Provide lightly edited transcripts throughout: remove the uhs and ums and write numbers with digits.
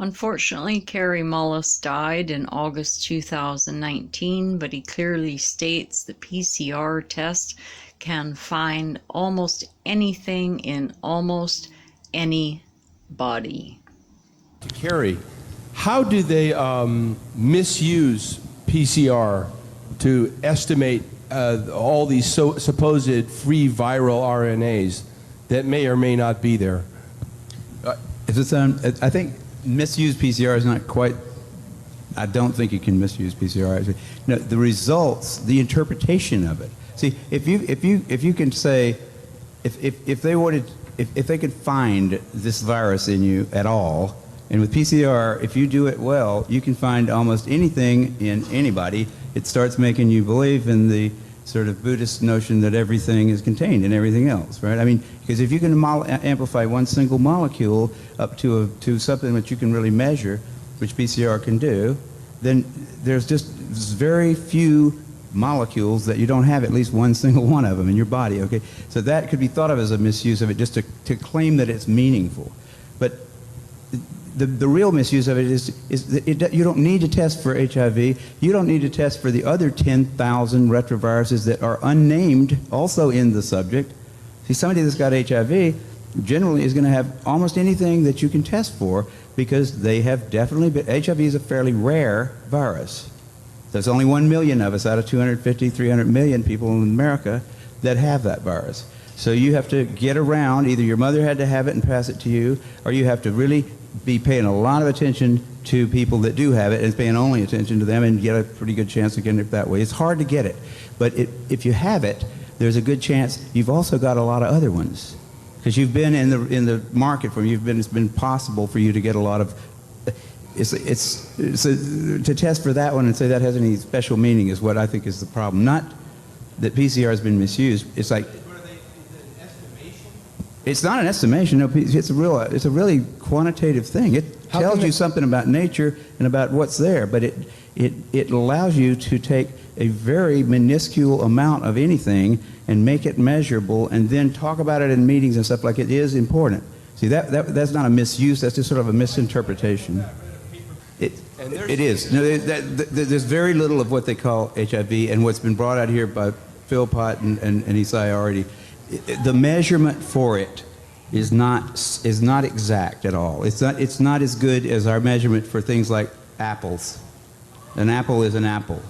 Unfortunately, Kerry Mullis died in August 2019, but he clearly states the PCR test can find almost anything in almost any body. Kerry, how do they misuse PCR to estimate all these supposed free viral RNAs that may or may not be there? I think misuse PCR is not quite. I don't think you can misuse PCR. Actually, no, the results, the interpretation of it. See, if you can say, if they could find this virus in you at all, and with PCR, if you do it well, you can find almost anything in anybody. It starts making you believe in the sort of Buddhist notion that everything is contained in everything else, right? I mean, because if you can amplify one single molecule up to something that you can really measure, which PCR can do, then there's just very few molecules that you don't have at least one single one of them in your body, okay? So that could be thought of as a misuse of it, just to claim that it's meaningful. But the real misuse of it is that you don't need to test for HIV. You don't need to test for the other 10,000 retroviruses that are unnamed, also in the subject. See, somebody that's got HIV generally is going to have almost anything that you can test for because they have definitely been. HIV is a fairly rare virus. There's only 1 million of us out of 250, 300 million people in America that have that virus. So you have to get around. Either your mother had to have it and pass it to you, or you have to really be paying a lot of attention to people that do have it and paying only attention to them and get a pretty good chance of getting it that way. It's hard to get it, but if you have it, there's a good chance you've also got a lot of other ones because you've been in the market for it's been possible for you to get a lot of. To test for that one and say that has any special meaning is what I think is the problem. Not that PCR has been misused. It's like. It's not an estimation. No, it's a really quantitative thing. It tells you something about nature and about what's there, but it allows you to take a very minuscule amount of anything and make it measurable, and then talk about it in meetings and stuff like it is important. See, that's not a misuse. That's just sort of a misinterpretation. It is. No, there's very little of what they call HIV, and what's been brought out here by Phil Pott and Isai already. The measurement for it is not exact at all. It's not as good as our measurement for things like apples. An apple is an apple.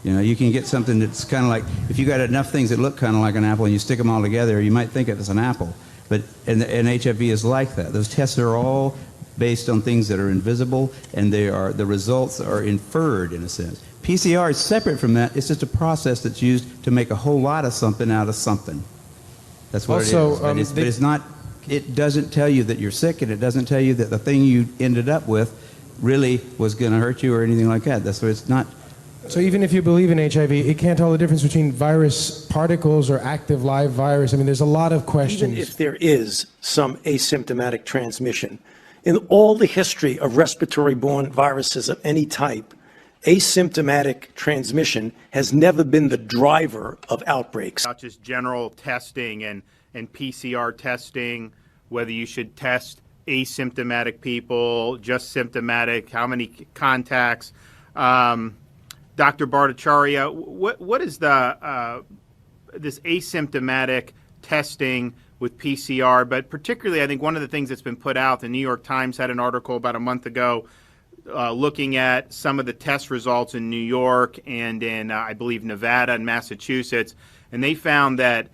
You know, you can get something that's kind of like, if you got enough things that look kind of like an apple and you stick them all together, you might think it was an apple. But and HIV is like that. Those tests are all based on things that are invisible, and the results are inferred in a sense. PCR is separate from that. It's just a process that's used to make a whole lot of something out of something. That's what it is. But it's not. It doesn't tell you that you're sick, and it doesn't tell you that the thing you ended up with really was going to hurt you or anything like that. That's what it's not. So even if you believe in HIV, it can't tell the difference between virus particles or active live virus. I mean, there's a lot of questions. Even if there is some asymptomatic transmission, in all the history of respiratory-borne viruses of any type, asymptomatic transmission has never been the driver of outbreaks. Not just general testing and PCR testing, whether you should test asymptomatic people, just symptomatic, how many contacts. Dr. Bhattacharya, what is the this asymptomatic testing with PCR? But particularly, I think one of the things that's been put out, the New York Times had an article about a month ago looking at some of the test results in New York and in, I believe, Nevada and Massachusetts. And they found that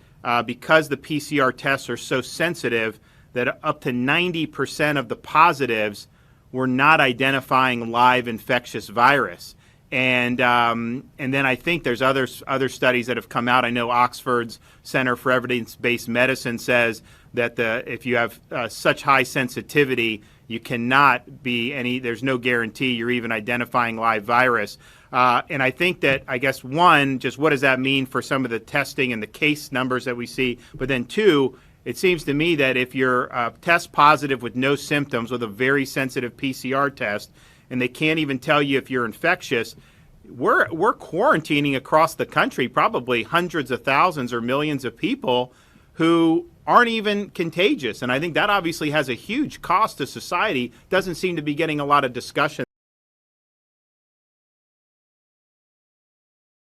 because the PCR tests are so sensitive, that up to 90% of the positives were not identifying live infectious virus. And then I think there's other studies that have come out. I know Oxford's Center for Evidence-Based Medicine says that if you have such high sensitivity, you cannot be there's no guarantee you're even identifying live virus. And I think that, I guess, one, just what does that mean for some of the testing and the case numbers that we see? But then two, it seems to me that if you're test positive with no symptoms with a very sensitive PCR test, and they can't even tell you if you're infectious, we're quarantining across the country probably hundreds of thousands or millions of people who aren't even contagious. And I think that obviously has a huge cost to society. Doesn't seem to be getting a lot of discussion.